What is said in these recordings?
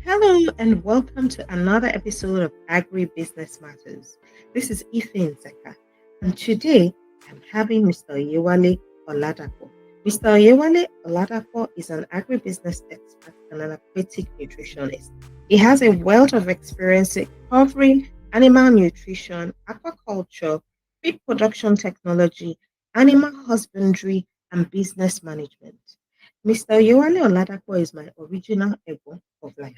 Hello and welcome to another episode of Agribusiness Matters. This is Ify Nzeka, and today I'm having Mr. Oyewale Oladapo. Mr. Oyewale Oladapo is an agribusiness expert and an aquatic nutritionist. He has a wealth of experience covering animal nutrition, aquaculture, feed production technology, animal husbandry, and business management. Mr. Oyewale Oladapo is my original ego of life.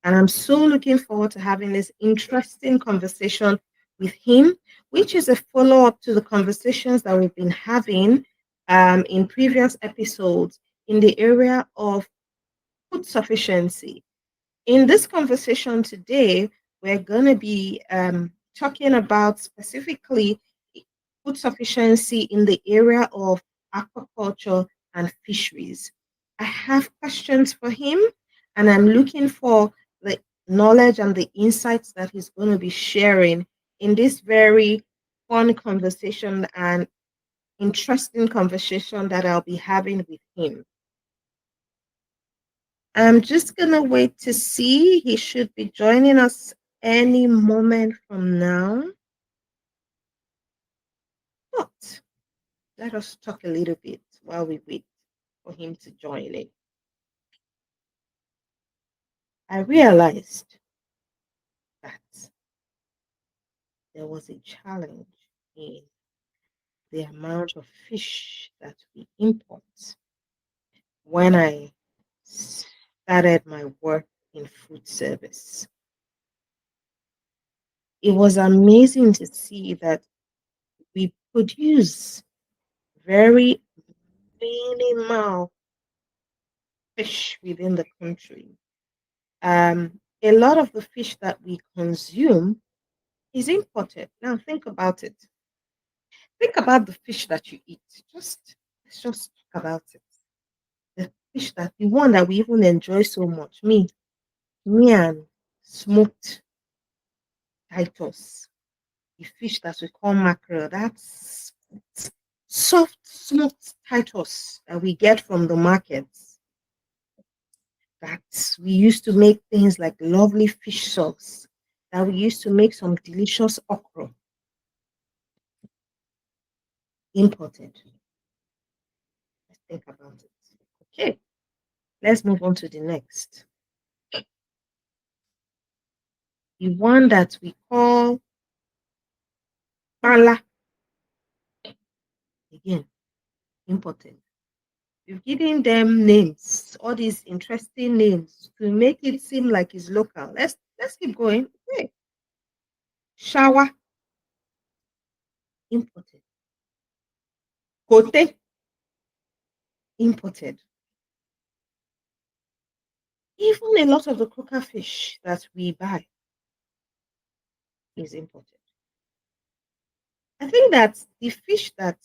And I'm so looking forward to having this interesting conversation with him, which is a follow up to the conversations that we've been having in previous episodes in the area of food sufficiency. In this conversation today, we're going to be talking about specifically food sufficiency in the area of aquaculture and fisheries. I have questions for him, and I'm looking for the knowledge and the insights that he's going to be sharing in this very fun conversation and interesting conversation that I'll be having with him. I'm just going to wait to see. He should be joining us any moment from now. But let us talk a little bit while we wait for him to join in. I realized that there was a challenge in the amount of fish that we import when I started my work in food service. It was amazing to see that we produce very minimal fish within the country. A lot of the fish that we consume is imported. Now think about it. Think about the fish that you eat. Let's just talk about it. The fish that the one that we even enjoy so much. Me and smoked Titus, the fish that we call mackerel. That's soft smoked Titus that we get from the markets. That we used to make things like lovely fish sauce. That we used to make some delicious okra. Imported. Let's think about it. Okay, let's move on to the next. The one that we call pala, again, imported. We've given them names, all these interesting names to make it seem like it's local. Let's keep going. Okay. Shower, imported. Kote, imported. Even a lot of the croaker fish that we buy is imported. I think that the fish that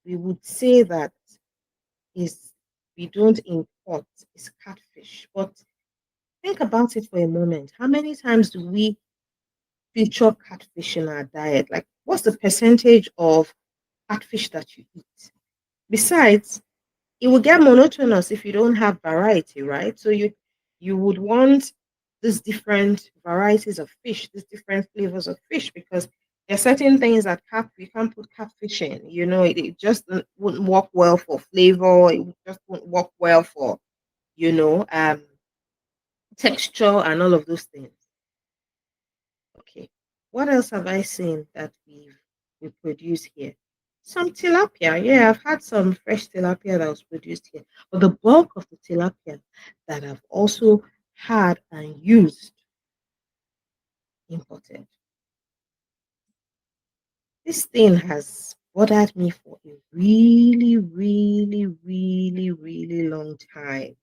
we would say that is we don't import is catfish. But think about it for a moment. How many times do we feature catfish in our diet? Like, what's the percentage of catfish that you eat? Besides, it will get monotonous if you don't have variety, right? So you would want these different varieties of fish, these different flavors of fish, because there are certain things that you can't put catfish in. It just wouldn't work well for flavor. It just wouldn't work well for you know um texture and all of those things. Okay, what else have I seen that we produce here? Some tilapia. Yeah, I've had some fresh tilapia that was produced here. But the bulk of the tilapia that I've also had and used imported. This thing has bothered me for a really long time.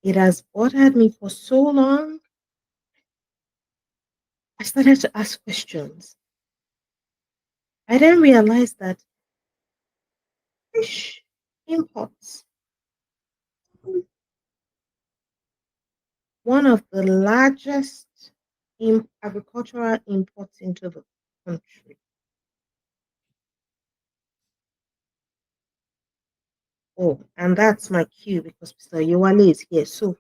It has bothered me for so long. I started to ask questions. I then realized that fish imports, one of the largest agricultural imports into the country. Oh, and that's my cue because Mr. Oyewale is here. So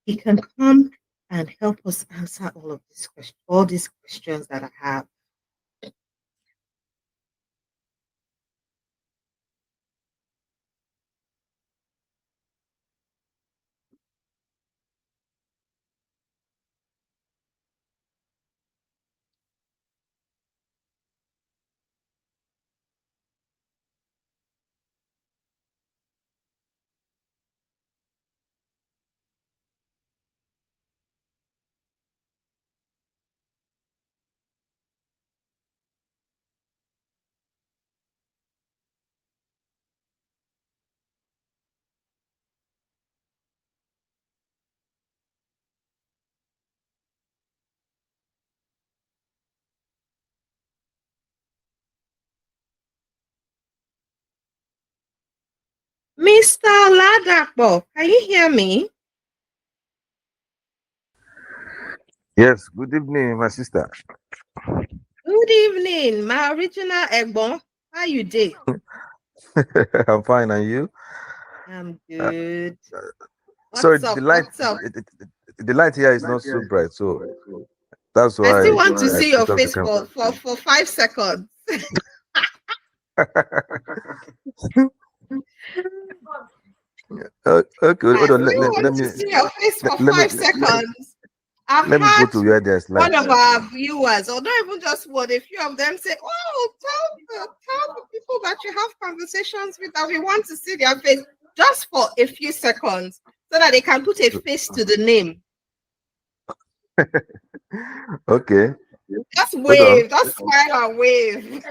he can come and help us answer all these questions that I have. Mr. Oladapo, can you hear me? Yes, good evening, my sister. Good evening, my original Egbon. How you doing? I'm fine, and you? I'm Uh, good. sorry, What's up? What's up? the light here is not so bright, so that's I why still want to I see your switched off the face camera. for 5 seconds. Okay, I hold on. still want to see your face for Let me five seconds. I've let me go had to where there's light. one of our viewers, or not even just one, a few of them say, "Oh, tell the people that you have conversations with that we want to see their face just for a few seconds, so that they can put a face to the name. Okay, Just hold on. wave, just smile and wave,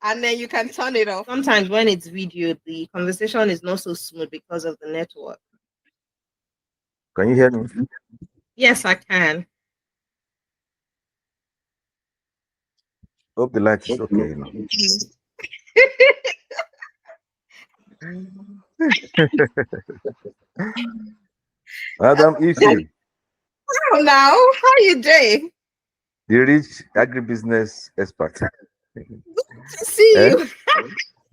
and then you can turn it off." Sometimes when it's video, the conversation is not so smooth because of the network. Can you hear me? Yes, I can. Hope the light is okay. Madam Ify, Oh, now, how you doing? the rich agribusiness expert, To see eh? you.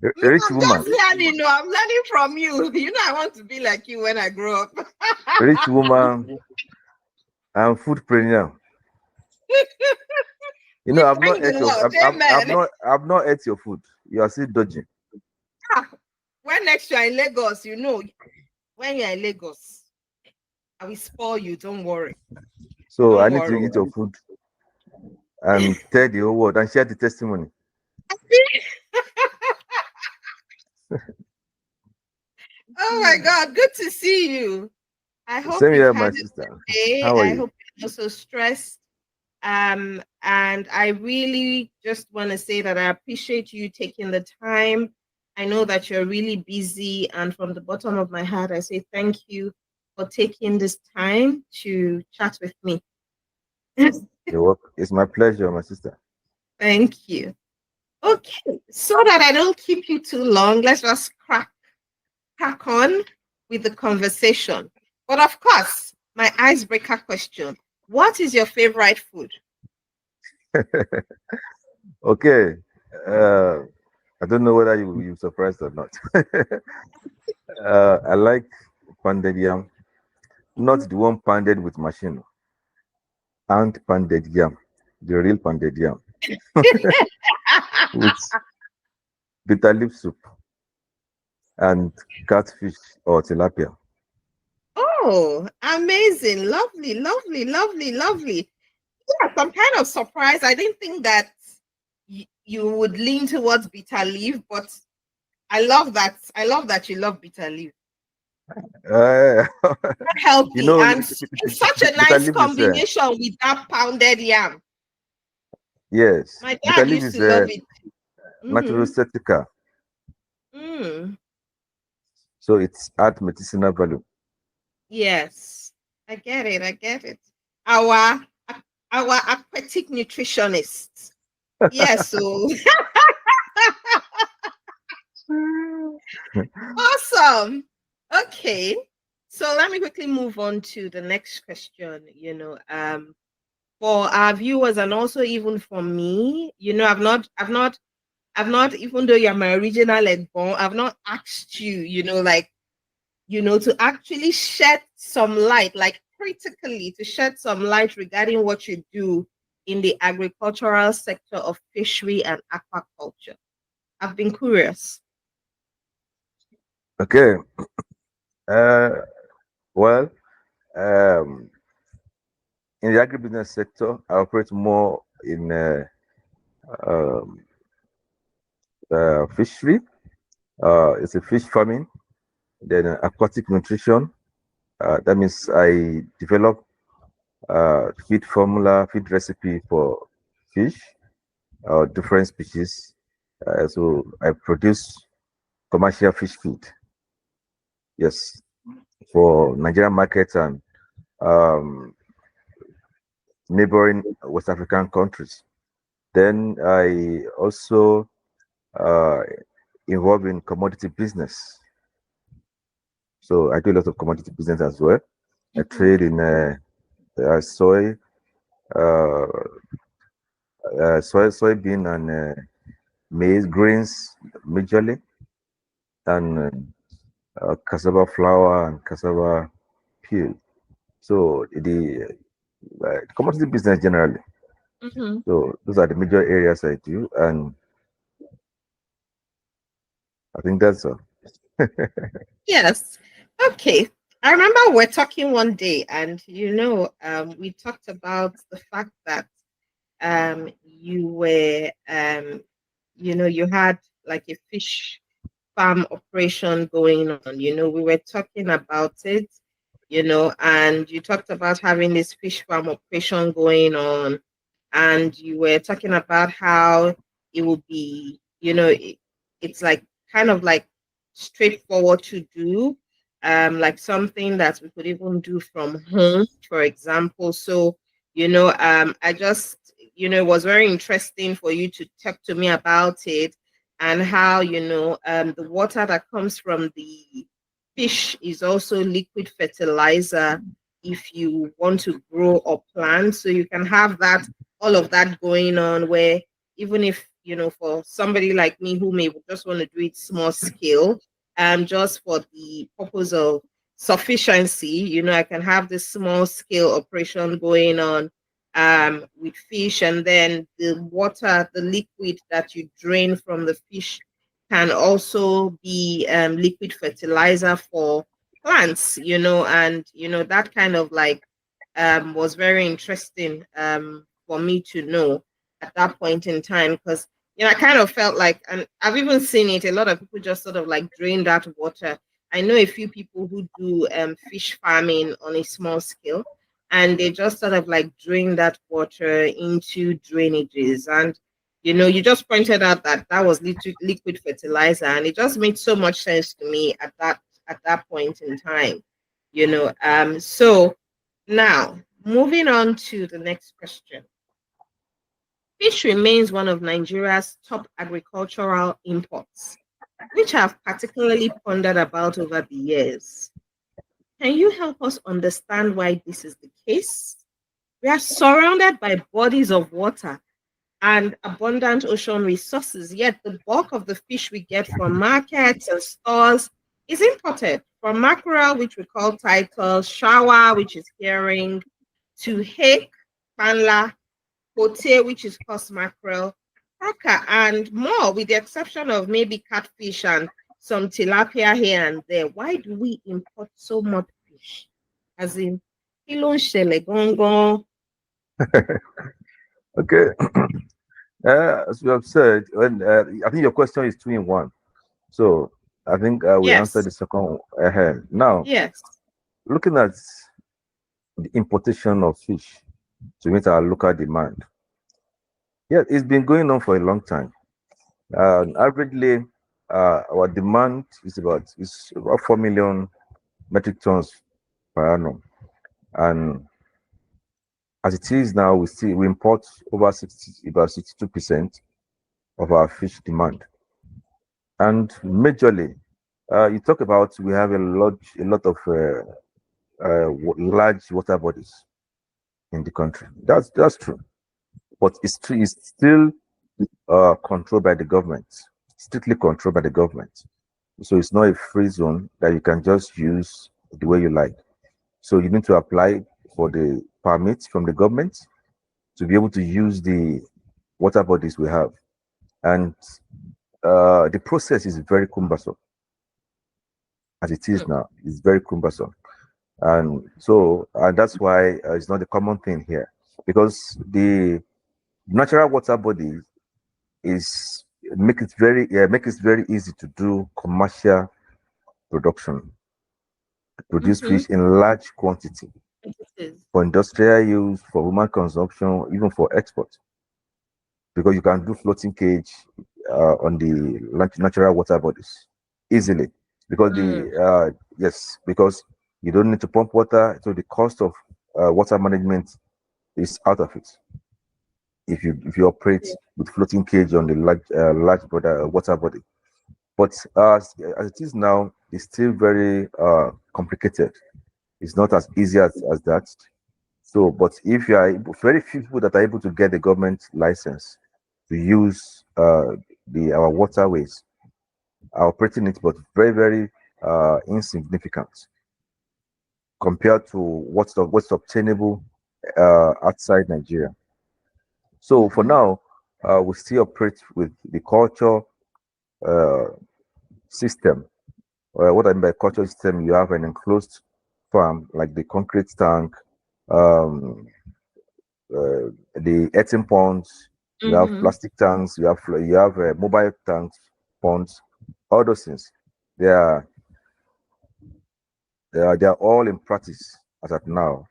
A rich I'm woman, just learning. No, I'm learning from you. You know, I want to be like you when I grow up. rich woman, and foodpreneur. We I've not thank the ate your Lord. Amen. I've not ate your food. You are still dodging. Ah, when next you're in Lagos, when you're in Lagos, I will spoil you. Don't worry. So Don't I need to worry. eat your food and tell the whole world and share the testimony. Oh my God. Good to see you. I hope Same you've here, my had a sister. good day. How are I you? hope you're not so stressed. And I really just want to say that I appreciate you taking the time. I know that you're really busy, and from the bottom of my heart, I say thank you for taking this time to chat with me. You're welcome. It's my pleasure, my sister. Thank you. Okay, so that I don't keep you too long, let's just crack on with the conversation. But of course, my icebreaker question: what is your favorite food? Okay. Uh, I don't know whether you surprised or not. I like pounded yam, not the one pounded with machine, and pounded yam, the real pounded yam with bitter leaf soup and catfish or tilapia. Oh, amazing. Lovely, lovely, lovely, lovely. Yes, I'm kind of surprised. I didn't think that you would lean towards bitter leaf, but I love that. I love that you love bitter leaf. Uh, you Healthy, know, and it's such a bitter nice leaf is combination with that pounded yam. yes, My bitter dad leaf used is to love it. Mm-hmm. natural, Mm. so it's at medicinal value. Yes, I get it. I get it. Our our aquatic nutritionist. Yes, so awesome. Okay. So let me quickly move on to the next question. For our viewers and also even for me, I've not, even though you're my original Egbon, I've not asked you, like, to actually shed some light, like critically to shed some light regarding what you do in the agricultural sector of fishery and aquaculture. I've been curious. Okay. Uh, well, um, in the agribusiness sector, I operate more in um, fishery. It's a fish farming, then aquatic nutrition. That means I develop feed formula, feed recipe for fish, different species. So I produce commercial fish feed. Yes, for Nigerian markets and um, neighboring West African countries. Then I also uh, involved in commodity business. So I do a lot of commodity business as well. I trade in soy, uh, soybean and maize grains majorly, and cassava flour and cassava peel. So the commodity business generally. Mm-hmm. So those are the major areas I do, and I think that's all. Yes. Okay. I remember we're talking one day, and we talked about the fact that you were you had like a fish farm operation going on. We were talking about it, and you talked about having this fish farm operation going on, and you were talking about how it will be, it's like kind of like straightforward to do, like something that we could even do from home, for example. So, I just, it was very interesting for you to talk to me about it and how, the water that comes from the fish is also liquid fertilizer if you want to grow or plant. So you can have that, all of that going on, where even if, for somebody like me who may just want to do it small scale, just for the purpose of sufficiency, I can have this small scale operation going on with fish, and then the water, the liquid that you drain from the fish can also be liquid fertilizer for plants, and that kind of like was very interesting for me to know at that point in time, because I kind of felt like, and I've even seen it, a lot of people just sort of like drain that water. I know a few people who do fish farming on a small scale, and they just sort of like drain that water into drainages. And you just pointed out that that was liquid fertilizer, and it just made so much sense to me at that point in time. So now, moving on to the next question. Fish remains one of Nigeria's top agricultural imports, which I've particularly pondered about over the years. Can you help us understand why this is the case? We are surrounded by bodies of water and abundant ocean resources, yet the bulk of the fish we get from markets and stores is imported, from mackerel, which we call title, shawa, which is herring, to hake, panla, pote, which is coarse mackerel, croaker, and more, with the exception of maybe catfish and some tilapia here and there. Why do we import so much fish? As in, kilo shele gongon. Okay. As you have said, I think your question is two in one. So I think we answered Yes, the second ahead. Now, yes. looking at the importation of fish to meet our local demand, yeah, it's been going on for a long time. Averagely, our demand is about 4 million metric tons per annum, and as it is now, we import over 62% of our fish demand. And majorly, you talk about we have a lot of large water bodies in the country. That's true, but it's still controlled by the government, strictly controlled by the government. So it's not a free zone that you can just use the way you like. So you need to apply for the permits from the government to be able to use the water bodies we have. And the process is very cumbersome as it is Mm. now. It's very cumbersome. And that's why it's not a common thing here, because the natural water body is make it very easy to do commercial production, produce Mm-hmm. fish in large quantity It is. for industrial use, for human consumption, even for export, because you can do floating cage on the natural water bodies easily, because Mm. because you don't need to pump water, so the cost of water management is out of it if you operate Yeah. with floating cage on the water body. But as it is now, it's still very complicated. It's not as easy as that. So, but if you are very few people that are able to get the government license to use our waterways, are operating it, but very very insignificant compared to what's obtainable outside Nigeria. So for Mm-hmm. now, we still operate with the culture uh, system. What I mean by culture system, you have an enclosed farm like the concrete tank, um, the earthen ponds. You have Mm-hmm. plastic tanks. You have mobile tanks, ponds. All those things. They are they are all in practice as of now.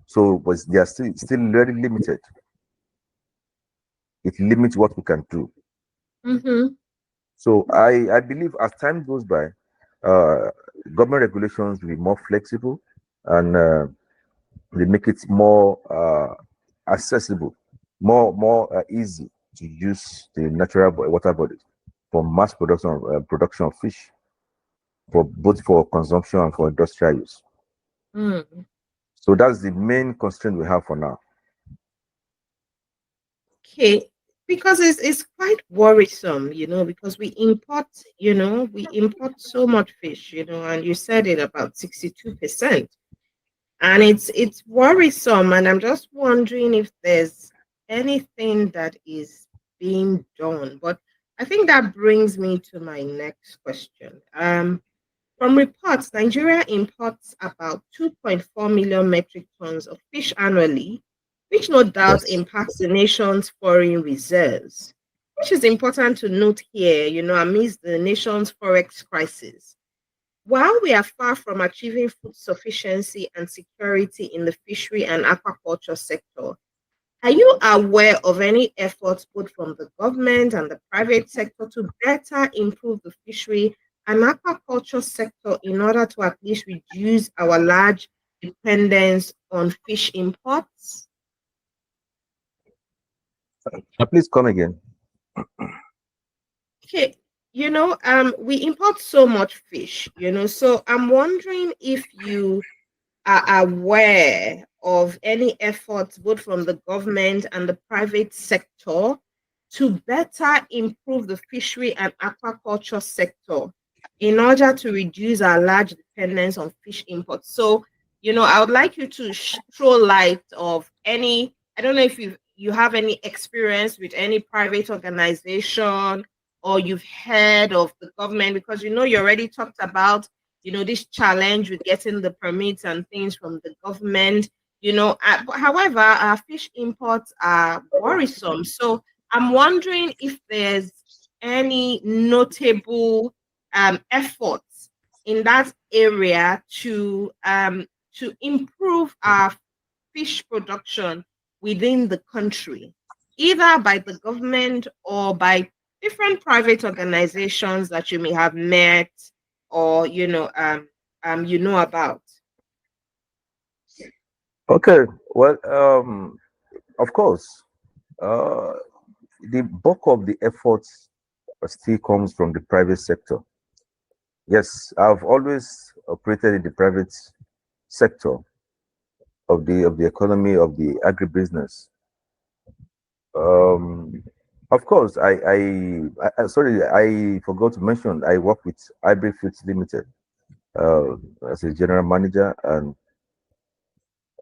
So, but they are still very limited. It limits what we can do. Mm-hmm. So I believe as time goes by, uh, government regulations will be more flexible, and they make it more accessible, more easy to use the natural water bodies for mass production of fish, for both for consumption and for industrial use. Mm. So that's the main constraint we have for now. Okay. Because it's quite worrisome, because we import so much fish, and you said it about 62%. And it's worrisome, and I'm just wondering if there's anything that is being done. But I think that brings me to my next question. From reports, Nigeria imports about 2.4 million metric tons of fish annually, which no doubt Yes. impacts the nation's foreign reserves, which is important to note here, amidst the nation's forex crisis. While we are far from achieving food sufficiency and security in the fishery and aquaculture sector, are you aware of any efforts both from the government and the private sector to better improve the fishery and aquaculture sector in order to at least reduce our large dependence on fish imports? Please come again. Okay, we import so much fish, so I'm wondering if you are aware of any efforts both from the government and the private sector to better improve the fishery and aquaculture sector in order to reduce our large dependence on fish imports. So, I would like you to throw light of any, I don't know if you have any experience with any private organization or you've heard of the government, because you already talked about this challenge with getting the permits and things from the government. However, our fish imports are worrisome. So I'm wondering if there's any notable efforts in that area to improve our fish production within the country, either by the government or by different private organizations that you may have met or about. Okay. Well, of course, uh, the bulk of the efforts still comes from the private sector. Yes, I've always operated in the private sector of the economy of the agribusiness. Um, Of course, sorry, I forgot to mention I work with Hybrid Foods Limited uh, as a general manager, and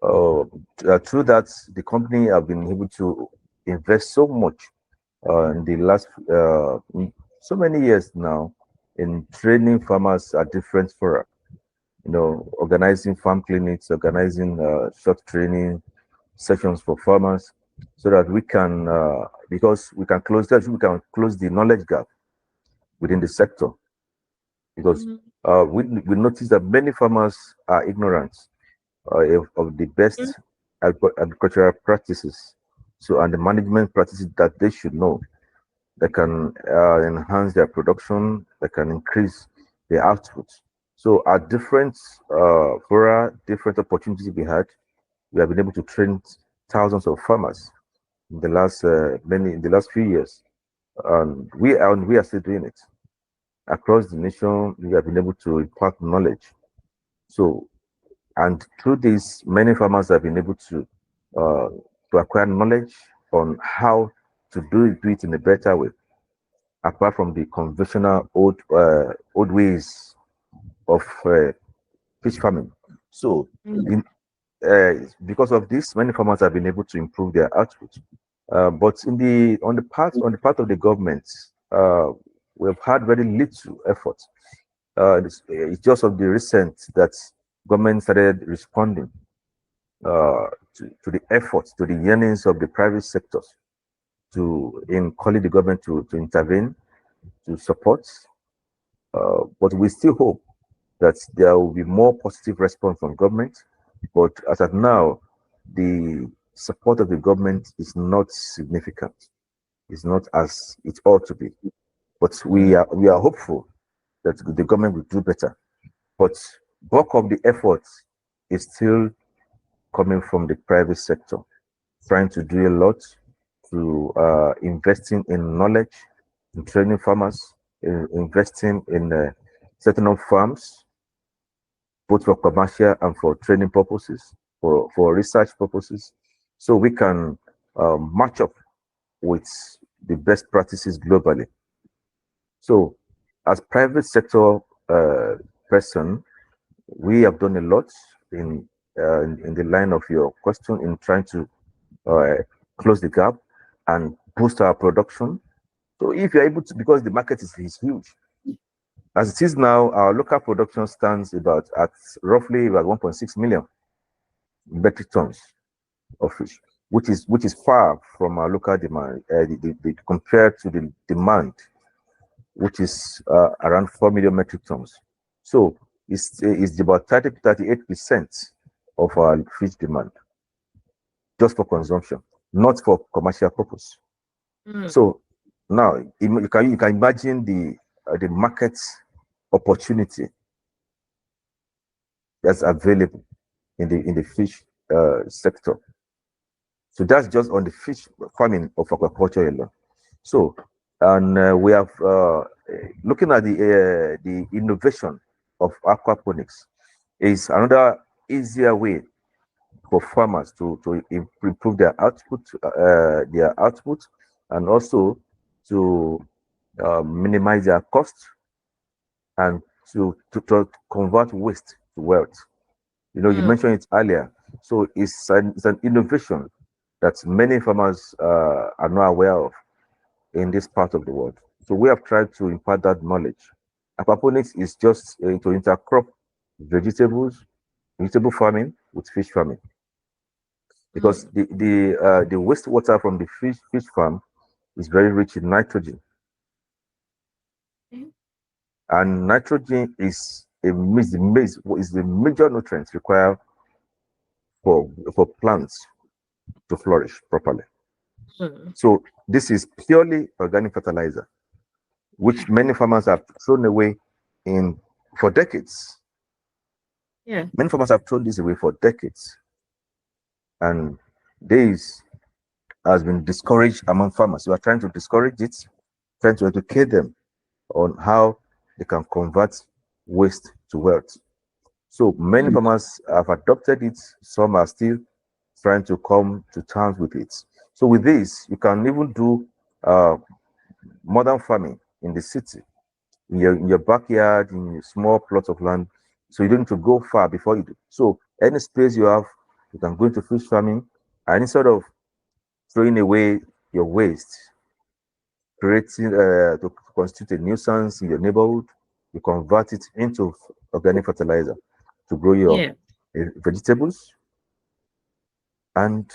through that, the company have been able to invest so much in the last so many years now in training farmers at different fora. Organizing farm clinics, organizing short training sessions for farmers, so that we can, because we can close the knowledge gap within the sector. Because Mm, we notice that many farmers are ignorant of the best agricultural practices, so and the management practices that they should know, that can enhance their production, that can increase their output. So at different fora, different opportunities we have been able to train thousands of farmers in the last in the last few years, and we are still doing it across the nation. We have been able to impart knowledge. So, and through this, many farmers have been able uh, to acquire knowledge on how to do it in a better way, apart from the conventional old ways of fish farming. So, mm, in, because of this, many farmers have been able to improve their output. But on the part of the government, we've had very little effort. It's just of the recent that government started responding to the efforts, to the yearnings of the private sectors to in calling the government to intervene, to support. But we still hope that there will be more positive response from government. But as of now, the support of the government is not significant. It's not as it ought to be. But mm, we are hopeful that the government will do better. But bulk of the effort is still coming from the private sector, trying to do a lot to investing in knowledge, in training farmers, investing in setting up farms, both for commercial and for training purposes, for research purposes, so we can match up with the best practices globally. So, as private sector person, we have done a lot in the line of your question in trying to uh, close the gap and boost our production. So, if you're able to, because the market is huge, as it is now, our local production stands about at roughly about 1.6 million metric tons of fish, which is far from our local demand, compared to the demand, which is around 4 million metric tons. So it's about 30 to 38% of our fish demand just for consumption, not for commercial purpose. mm. So now you can imagine the market opportunity that's available in the fish sector. So that's just on the fish farming of aquaculture alone. So, and we have looking at the innovation of aquaponics is another easier way for farmers to improve their output, and also to minimize their costs, and to convert waste to wealth. You Mm, mentioned it earlier. So it's an innovation that many farmers are not aware of in this part of the world. So we have tried to impart that knowledge. Aquaponics is just to intercrop vegetable farming with fish farming, because mm. the wastewater from the fish farm is very rich in nitrogen, Okay. and nitrogen is the major nutrient required for plants to flourish properly. Mm. So this is purely organic fertilizer, which many farmers have thrown away in for decades. Yeah. Many farmers have thrown this away for decades, and this has been discouraged among farmers. We are trying to discourage it, trying to educate them on how they can convert waste to wealth. So many Mm, farmers have adopted it. Some are still trying to come to terms with it. So with this, you can even do uh, modern farming in the city, in your backyard, in your small plot of land. So you don't need to go far before you do. So any space you have, you can go into fish farming, and instead of throwing away your waste, creating to constitute a nuisance in your neighborhood, you convert it into organic fertilizer to grow your Yeah. vegetables, and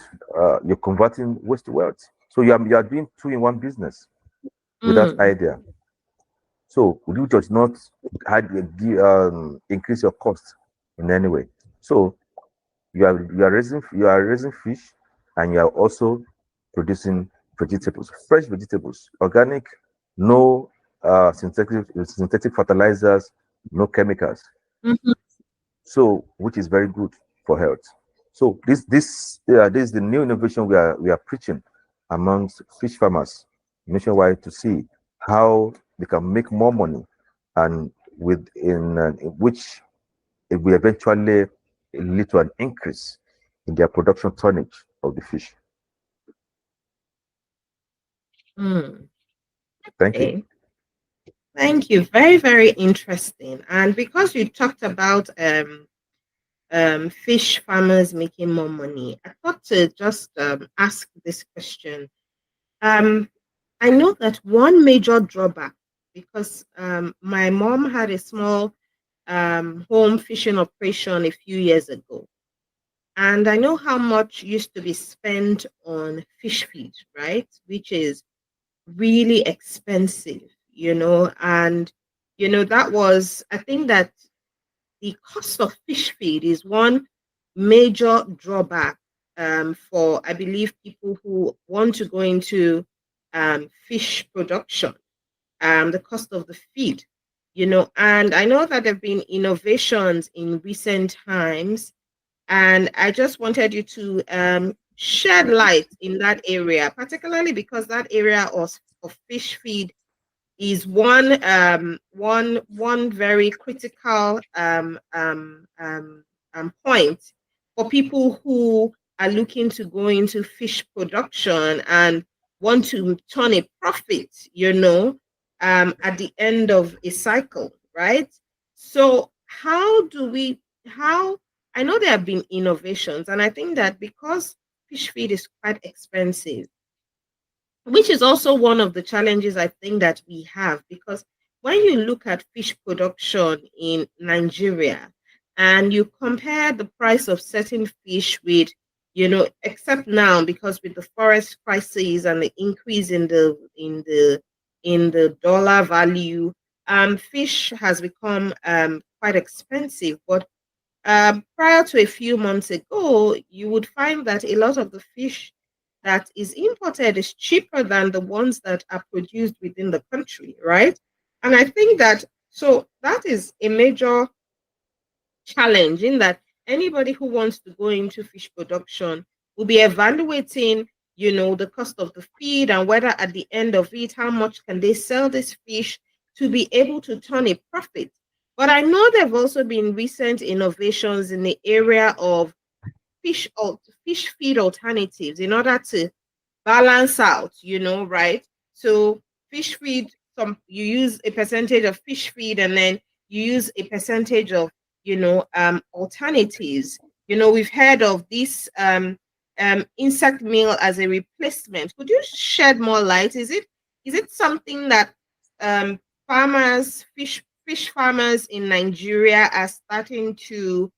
you're converting waste to wealth. So you are doing two in one business with that Mm. idea. So would you just not increase your cost in any way? So you are raising fish, and you are also producing vegetables, fresh vegetables, organic, no synthetic fertilizers, no chemicals. Mhm. So which is very good for health. So this is the new innovation we are preaching amongst fish farmers nationwide, to see how they can make more money, and in which it will eventually lead to an increase in their production tonnage of the fish. Mm. Thank you. Okay. Thank you. Very, very interesting. And because you talked about fish farmers making more money, I thought to just ask this question. Um, I know that one major drawback, because my mom had a small home fishing operation a few years ago, and I know how much used to be spent on fish feed, right? Which is really expensive, and that was, I think that the cost of fish feed is one major drawback for, I believe, people who want to go into fish production, the cost of the feed, and I know that there have been innovations in recent times, and I just wanted you to shed light in that area, particularly because that area of fish feed is one very critical point for people who are looking to go into fish production and want to turn a profit, at the end of a cycle, right? So how I know there have been innovations, and I think that because fish feed is quite expensive, which is also one of the challenges I think that we have, because when you look at fish production in Nigeria and you compare the price of certain fish with, except now because with the forest crisis and the increase in the dollar value, fish has become quite expensive. But prior to a few months ago, you would find that a lot of the fish that is imported is cheaper than the ones that are produced within the country, right? And I think that, so that is a major challenge, in that anybody who wants to go into fish production will be evaluating, the cost of the feed, and whether at the end of it, how much can they sell this fish to be able to turn a profit. But I know there have also been recent innovations in the area of fish feed alternatives in order to balance out, right? So fish feed, you use a percentage of fish feed, and then you use a percentage of, alternatives. We've heard of this insect meal as a replacement. Could you shed more light? Is it something that um fish farmers in Nigeria are starting to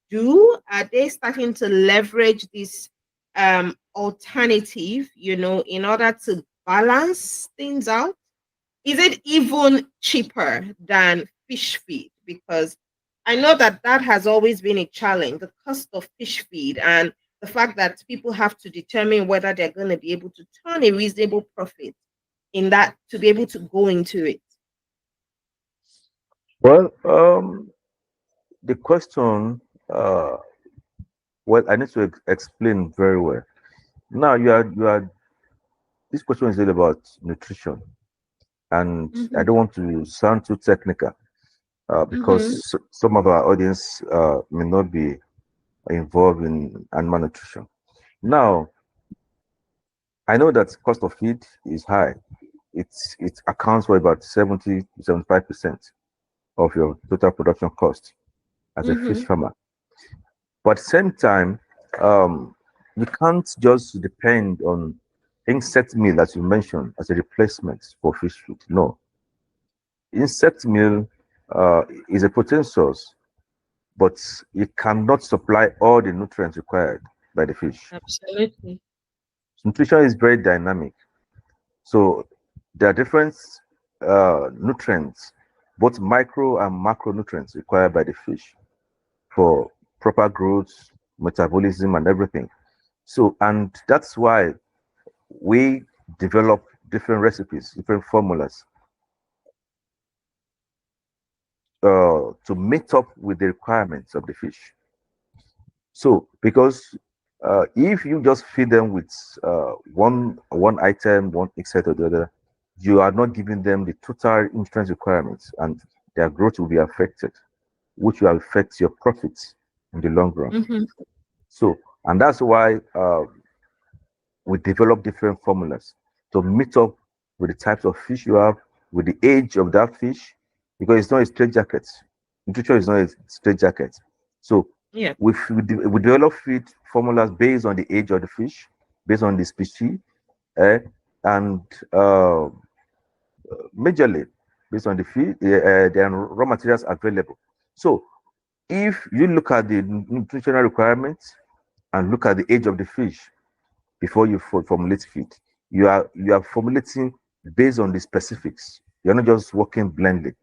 do? Are they starting to leverage this alternative, in order to balance things out? Is it even cheaper than fish feed? Because I know that that has always been a challenge, the cost of fish feed, and the fact that people have to determine whether they're going to be able to turn a reasonable profit in that, to be able to go into it. Well, the question, uh, well, I need to explain very well. Now, this question is all about nutrition, and I Mm-hmm. don't want to sound too technical, Mm-hmm. because some of our audience may not be involved in animal nutrition. Now, I know that cost of feed is high. It accounts for about 70 to 75% of your total production cost as a fish Mm-hmm. farmer. But at the same time, um, you can't just depend on insect meal, as you mentioned, as a replacement for fish feed. No, insect meal is a protein source, but it cannot supply all the nutrients required by the fish. Absolutely. Nutrition is very dynamic. So there are different nutrients, both micro and macronutrients required by the fish for proper growth, metabolism, and everything. So, and that's why we develop different recipes, different formulas to meet up with the requirements of the fish. So, because if you just feed them with one item, one except or the other, you are not giving them the total nutrient requirements, and their growth will be affected, which will affect your profits in the long run. Mm-hmm. So, and that's why we develop different formulas to meet up with the types of fish you have, with the age of that fish, because it's not a straight jacket. Nutrition is not a straight jacket. So Yeah. we develop feed formulas based on the age of the fish, based on the species, eh, and uh, majorly based on the feed, the raw materials available. So if you look at the nutritional requirements and look at the age of the fish, before you formulate feed. You are formulating based on the specifics. You're not just working blindly.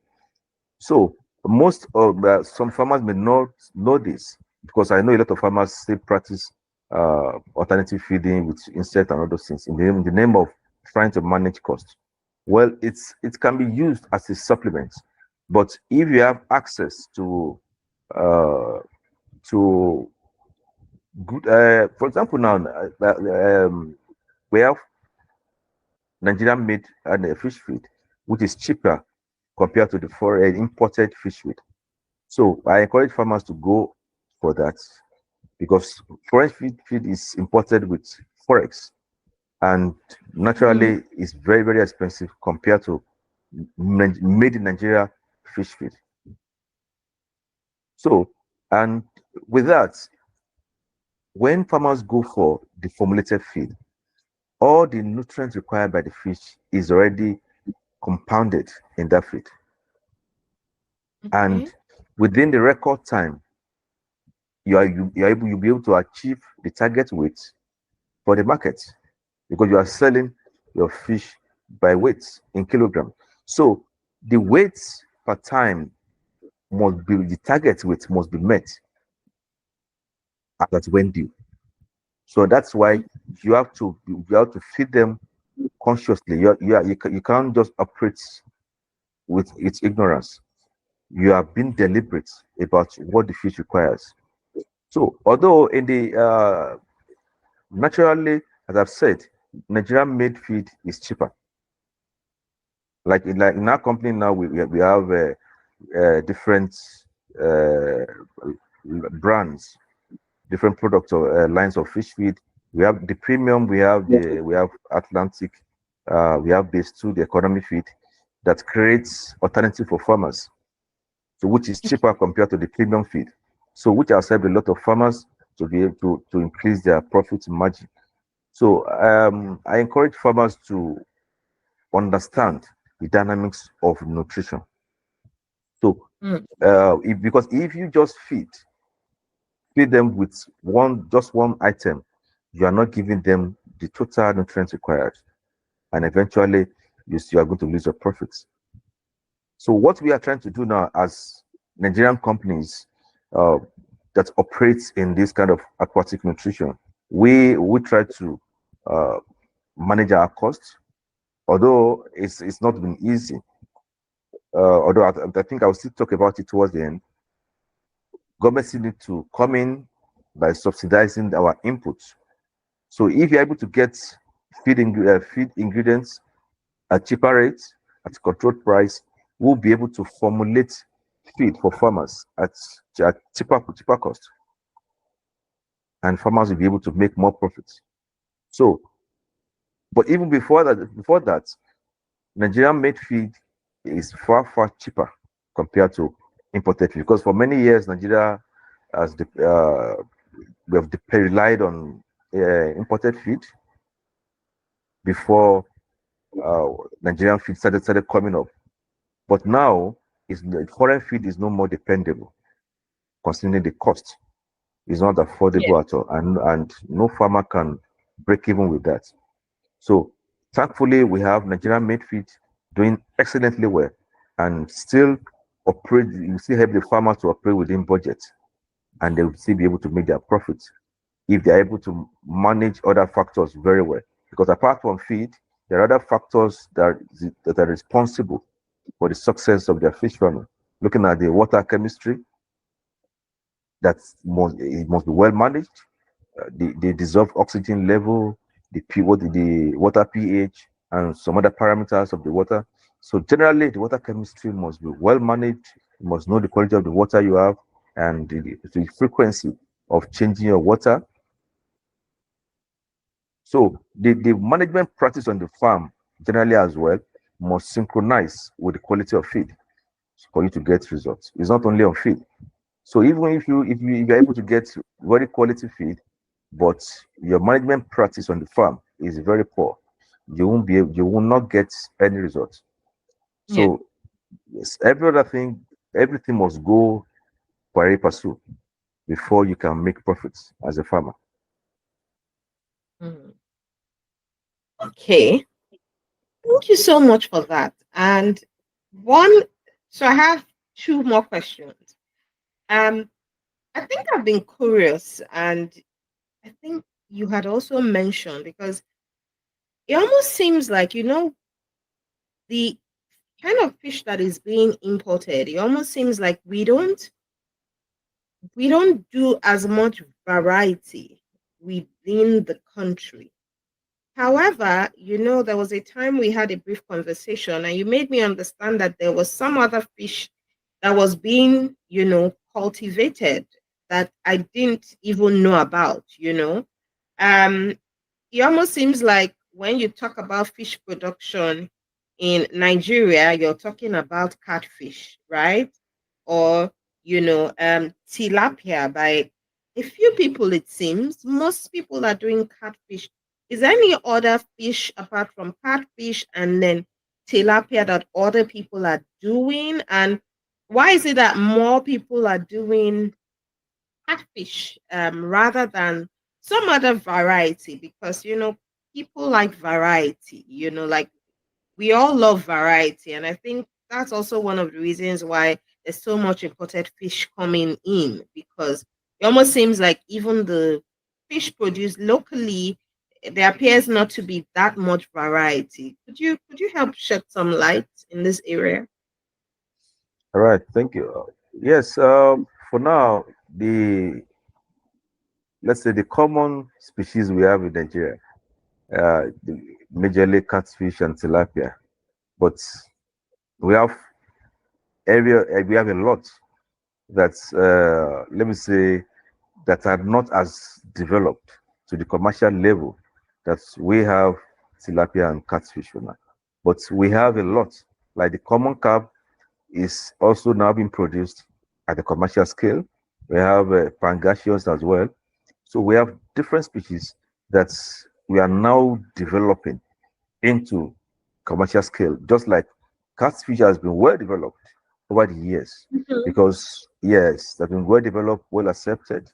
So most of some farmers may not know this, because I know a lot of farmers still practice alternative feeding with insect and other things in the name of trying to manage cost. Well, it can be used as a supplement, but if you have access uh, to good, for example, now we have Nigerian made and fish feed, which is cheaper compared to the foreign imported fish feed. So I encourage farmers to go for that, because foreign feed is imported with forex, and Mm-hmm. naturally is very, very expensive compared to made in Nigeria fish feed. So, and with that, when farmers go for the formulated feed, all the nutrients required by the fish is already compounded in that feed. And Okay. within the record time, you'll be able to achieve the target weight for the market, because you are selling your fish by weight in kilogram. So the weight per time must be, the target weight must be met at when due. So that's why you have to feed them consciously. You can't just operate with its ignorance. You are being deliberate about what the fish requires. So although in the naturally, as I've said, Nigerian made feed is cheaper. Like in our company now, we have different uh, brands, different products or lines of fish feed. We have the premium, we have Atlantic, we have base two, the economy feed, that creates alternative for farmers. So which is cheaper compared to the premium feed. So which has helped a lot of farmers to be able to increase their profit margin. So I encourage farmers to understand the dynamics of nutrition. So Mm. because if you just feed them with one item, you are not giving them the total nutrients required, and eventually you are going to lose your profits. So what we are trying to do now as Nigerian companies uh, that operates in this kind of aquatic nutrition, we try to uh, manage our costs, although it's not been easy. Although I think I'll still talk about it towards the end. Government still need to come in by subsidizing our inputs. So if you're able to get feed ingredients at cheaper rates, at controlled price, we'll be able to formulate feed for farmers at cheaper cost, and farmers will be able to make more profits. So But even before that, Nigerian made feed is far, far cheaper compared to imported feed. Because for many years, Nigeria has we have relied on imported feed before Nigerian feed started coming up. But now, foreign feed is no more dependable, considering the cost. It's not Yeah. affordable at all, and no farmer can break even with that. So thankfully, we have Nigerian made feed doing excellently well, and still operate. You still help the farmers to operate within budget, and they will still be able to make their profits if they are able to manage other factors very well. Because apart from feed, there are other factors that are responsible for the success of their fish farming. Looking at the water chemistry, it must be well managed. The dissolved oxygen level, the water pH, and some other parameters of the water. So generally, the water chemistry must be well managed. You must know the quality of the water you have and the frequency of changing your water. So the management practice on the farm generally as well must synchronize with the quality of feed for you to get results. It's not only on feed. So even if you're able to get very quality feed, but your management practice on the farm is very poor, you will not get any results. Yeah. So yes, everything must go pari passu before you can make profits as a farmer. Mm. Okay. Thank you so much for that. And one, so I have two more questions. Um, I think I've been curious, and I think you had also mentioned because it almost seems like, the kind of fish that is being imported, it almost seems like we don't do as much variety within the country. However, there was a time we had a brief conversation, and you made me understand that there was some other fish that was being, cultivated that I didn't even know about. Um, it almost seems like when you talk about fish production in Nigeria, you're talking about catfish, right? Or, tilapia by a few people, it seems. Most people are doing catfish. Is there any other fish apart from catfish and then tilapia that other people are doing? And why is it that more people are doing catfish rather than some other variety? Because people like variety, like we all love variety, and I think that's also one of the reasons why there's so much imported fish coming in, because it almost seems like even the fish produced locally, there appears not to be that much variety. Could you help shed some light in this area? All right, thank you. Yes, for now, the let's say the common species we have in Nigeria, majorly catfish and tilapia, but we have we have a lot that's let me say that are not as developed to the commercial level that we have tilapia and catfish for now. But we have a lot, like the common carp is also now being produced at the commercial scale. We have pangasius as well. So we have different species that we are now developing into commercial scale, just like catfish has been well developed over the years Mhm. because yes, they've been well developed, well accepted,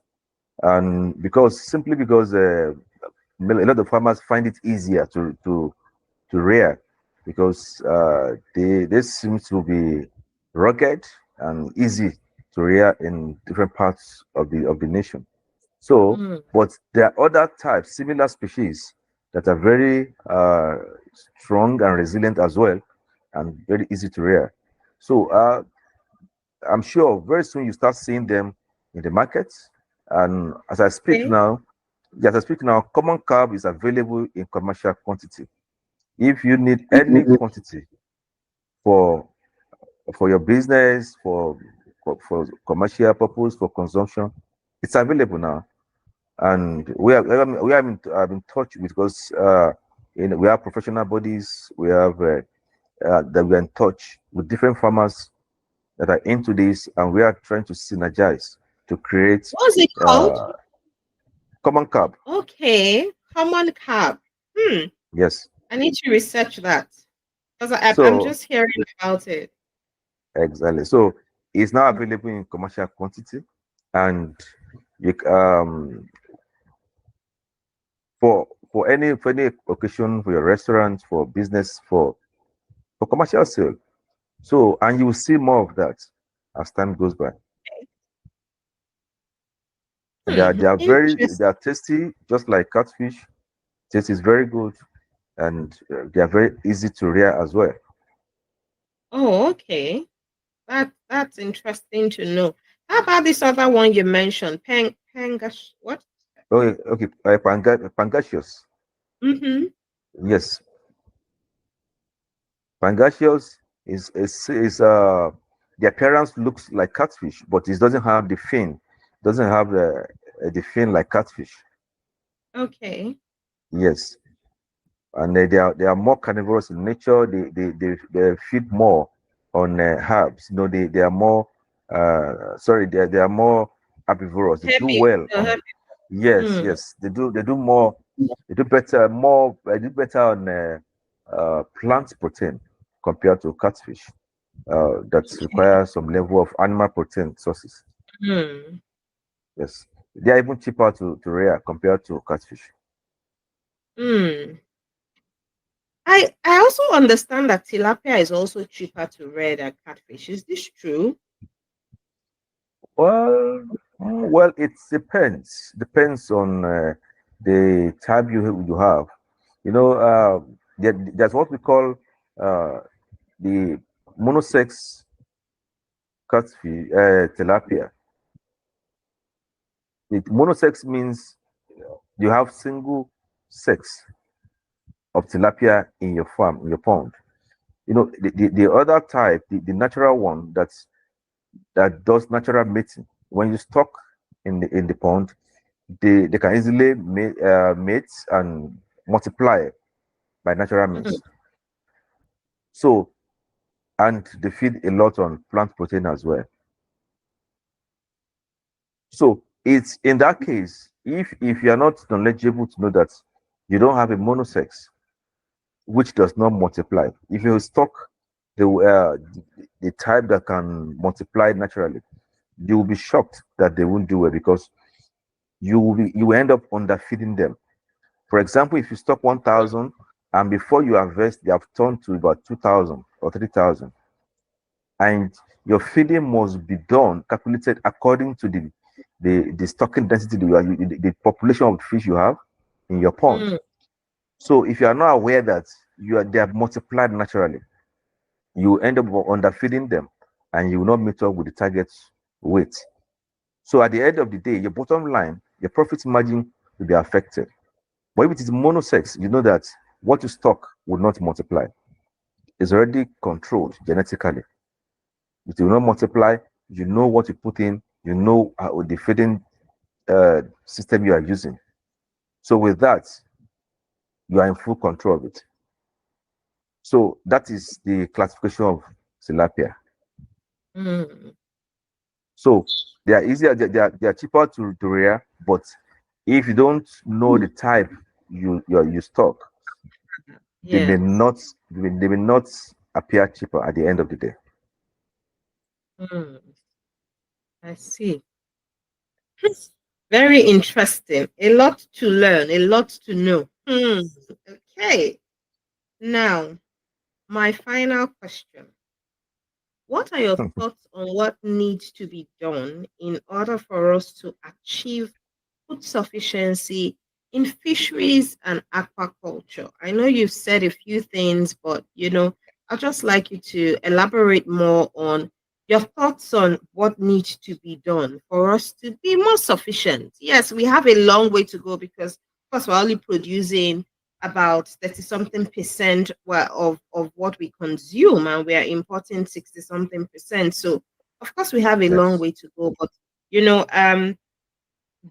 and simply because a lot of farmers find it easier to rear because they seem to be rugged and easy to rear in different parts of the nation. So, Mm. but there are other types, similar species that are very strong and resilient as well, and very easy to rear. So, I'm sure very soon you start seeing them in the markets. And as I speak Okay. now, as I speak now, common carb is available in commercial quantity. If you need any quantity for your business, for commercial purpose, for consumption, it's available now. And we are in touch with because We have professional bodies. We have that we are in touch with different farmers that are into this, and we are trying to synergize to create What's it called? uh, common carb. Okay, common carb. Hmm. Yes. I need to research that because I'm So just hearing about it. exactly. So it's now available in commercial quantity, and you, for any occasion, for your restaurant, for business, for commercial sale. So, and you will see more of that as time goes by. And they Interesting. are tasty, just like catfish. Taste is very good, and they are very easy to rear as well. Oh, okay. That's interesting to know. How about this other one you mentioned? Pangash what? Okay, okay. Pangasius. Mm-hmm. Yes, Pangasius is the appearance looks like catfish, but it doesn't have the fin. Doesn't have the fin like catfish. Okay. Yes, and they are more carnivorous in nature. They feed more on herbs. They are more sorry, they are more herbivorous. They do Heavy. well on, yes, Mm. yes, they do more. They do better on plant protein compared to catfish. That requires some level of animal protein sources. Mm. Yes, they are even cheaper to rear compared to catfish. Mm. I also understand that tilapia is also cheaper to rear than catfish. Is this true? Well, it depends. Depends on the type you have. There's what we call uh, the monosex catfish, tilapia. Monosex means you have single sex of tilapia in your farm, in your pond. The other type, the natural one that does natural mating. When you stock in the pond, they can easily mate and multiply by natural Mhm. means. So, and they feed a lot on plant protein as well. So it's in that case, if you are not knowledgeable to know that you don't have a monosex which does not multiply, if you stock the type that can multiply naturally, you will be shocked that they won't do it because you will end up underfeeding them. For example, if you stock 1,000 and before you harvest, they have turned to about 2,000 or 3,000, and your feeding must be done, calculated according to the stocking density, the population of fish you have in your pond. Mm. So if you are not aware that they have multiplied naturally, you end up underfeeding them, and you will not meet up with the target weight. So at the end of the day, your bottom line, your profit margin will be affected. But if it is monosex, you know that what you stock will not multiply. It's already controlled genetically. It will not multiply. You know what you put in. You know how the feeding system you are using. So with that, you are in full control of it. So that is the classification of tilapia. Mm. So they are easier. They are cheaper to rear, but if you don't know the type you stock, they may Yes. not they may not appear cheaper at the end of the day. Mm. I see. Very interesting. A lot to learn, a lot to know. Okay. Now, my final question. What are your thoughts on what needs to be done in order for us to achieve food sufficiency in fisheries and aquaculture? I know you've said a few things, but I'd just like you to elaborate more on your thoughts on what needs to be done for us to be more sufficient. Yes, we have a long way to go because, of course, we're only producing about 30 something percent of what we consume, and we are importing 60 something percent. So, of course, we have a long Yes. way to go, but you know, um,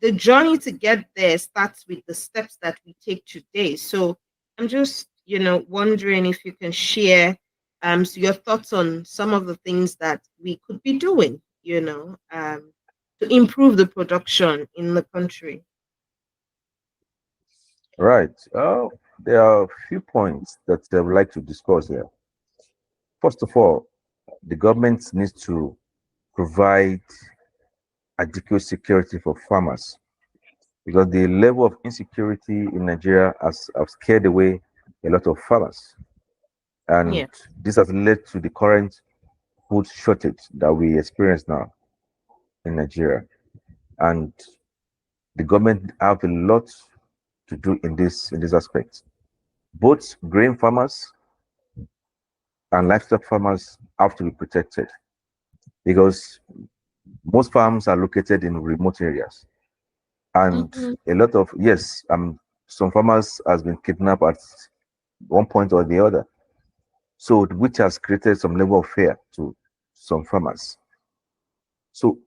the journey to get there starts with the steps that we take today. So, I'm just, wondering if you can share your thoughts on some of the things that we could be doing, to improve the production in the country. Right. There are a few points that I would like to discuss here. First of all, the government needs to provide adequate security for farmers because the level of insecurity in Nigeria has scared away a lot of farmers. And Yeah. this has led to the current food shortage that we experience now in Nigeria. And the government have a lot to do in this aspect. Both grain farmers and livestock farmers have to be protected because most farms are located in remote areas. And Hmm. a lot of, yes, some farmers has been kidnapped at one point or the other. So which has created some level of fear to some farmers. So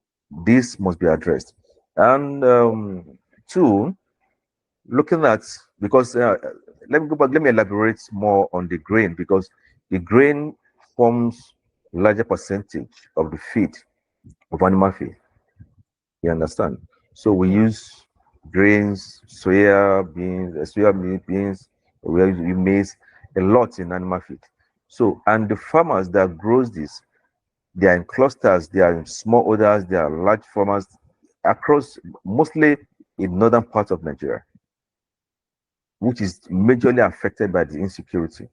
this must be addressed. And two, looking at, because let me go back, let me elaborate more on the grain because the grain forms larger percentage of the feed of animal feed. You understand? So we Yeah. use grains, soya beans, we maize a lot in animal feed. So and the farmers that grows this, they are in clusters, they are in small orders, they are large farmers across mostly in northern part of Nigeria, which is majorly affected by the insecurity.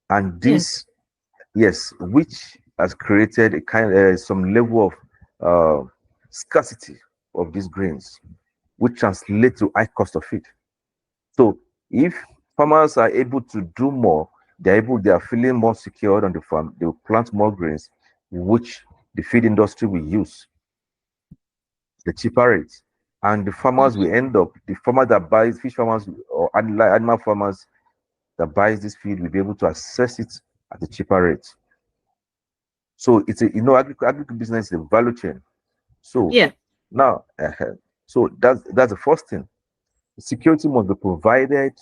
And Yeah. this, yes, which has created a kind some level of scarcity of these grains, which translate to high cost of feed. So if farmers are able to do more, they are feeling more secured on the farm, they will plant more grains, which the feed industry will use the cheaper rates. And the farmers Hmm. will end up, the farmer that buys, fish farmers or animal farmers that buys this feed will be able to access it at a cheaper rate. So it's a, agribusiness is a value chain. So Yeah. now, so that's the first thing. Security must be provided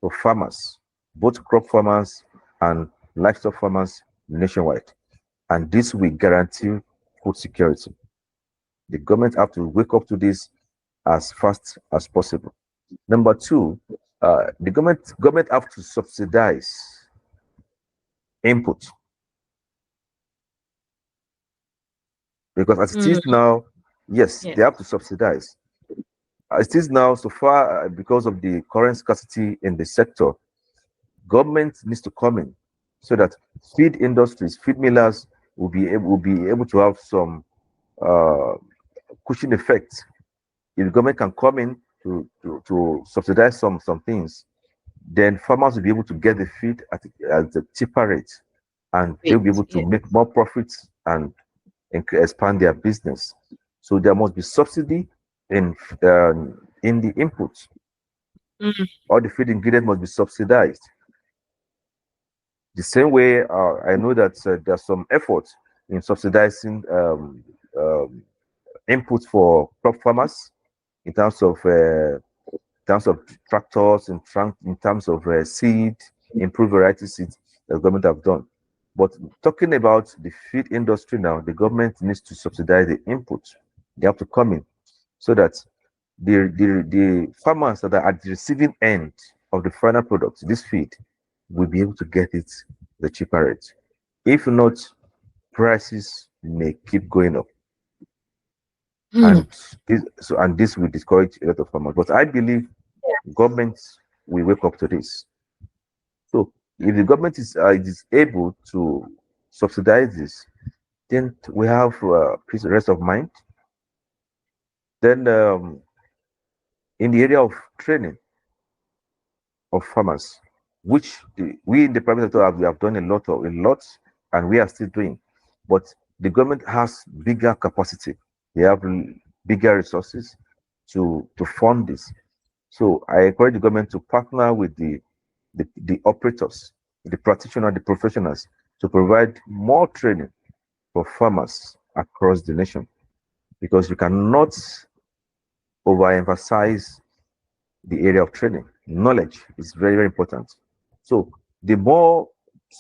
for farmers, both crop farmers and livestock farmers nationwide, and this will guarantee food security. The government have to wake up to this as fast as possible. Number two, the government have to subsidize input because as it Mm. is now, yes, Yeah. they have to subsidize. As it is now, so far, because of the current scarcity in the sector, government needs to come in so that feed industries, feed millers will be able to have some uh, cushion effect. If the government can come in to subsidize some things, then farmers will be able to get the feed at a cheaper rate, and they'll Great. be able to Yeah. make more profits and expand their business. So there must be subsidy in the inputs. Mm. All the feed ingredients must be subsidized. The same way, I know that there's some effort in subsidizing inputs for crop farmers in terms of tractors, in terms of seed, improved variety seeds that the government have done. But talking about the feed industry now, the government needs to subsidize the input. They have to come in so that the farmers that are at the receiving end of the final product, this feed, will be able to get it the cheaper rate. If not, prices may keep going up, Mm. and this will discourage a lot of farmers. But I believe government will wake up to this. So if the government is able to subsidize this, then we have peace, rest of mind. Then in the area of training of farmers, which we in the private sector we have done a lot, and we are still doing. But the government has bigger capacity. They have bigger resources to fund this. So I encourage the government to partner with the operators, the practitioners, the professionals to provide more training for farmers across the nation because you cannot overemphasize the area of training. Knowledge is very, very important. So the more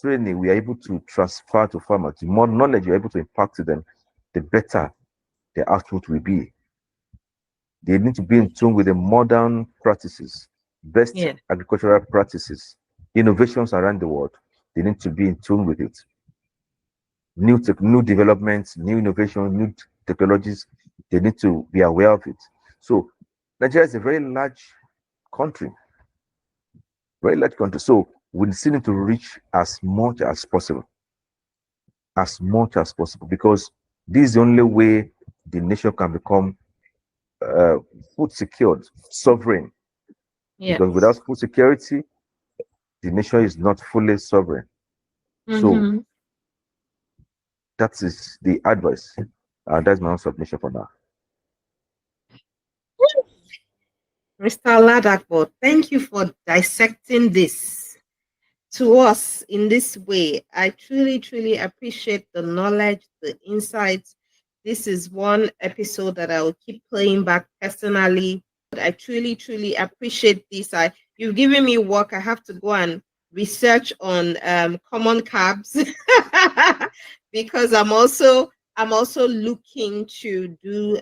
training we are able to transfer to farmers, the more knowledge you're able to impart to them, the better the output will be. They need to be in tune with the modern practices, best Yeah. agricultural practices, innovations around the world. They need to be in tune with it. New developments, new innovation, new technologies. They need to be aware of it. So Nigeria is a very large country, very large country. So we still need to reach as much as possible, because this is the only way the nation can become uh, food secured, sovereign. Because Yes. without food security, the nation is not fully sovereign. So Mm-hmm. that is the advice. That's my own submission for now. Mr. Oladapo, thank you for dissecting this to us in this way. I truly, truly appreciate the knowledge, the insights. This is one episode that I will keep playing back personally. I truly, truly appreciate this. You've given me work. I have to go and research on common carbs because I'm also looking to do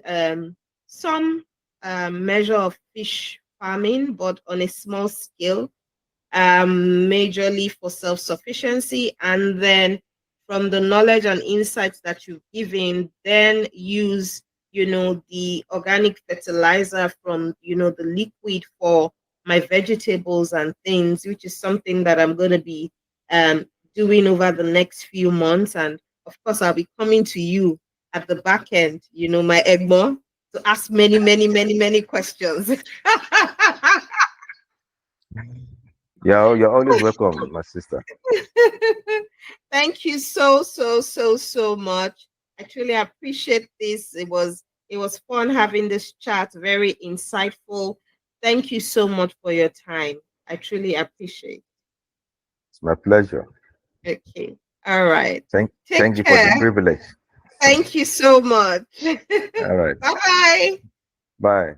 some measure of fish farming, but on a small scale, majorly for self-sufficiency, and then from the knowledge and insights that you've given, then use, the organic fertilizer from, the liquid for my vegetables and things, which is something that I'm going to be um, doing over the next few months. And of course, I'll be coming to you at the back end, my Egmo, to ask many, many, many, many questions. Yeah, you're always welcome, my sister. Thank you so, so, so, so much. I truly appreciate this. It was fun having this chat, very insightful. Thank you so much for your time. I truly appreciate It's my pleasure. it. Okay. All right. Thank Take you for the care. privilege. Thank you so much. All right. Bye-bye. Bye.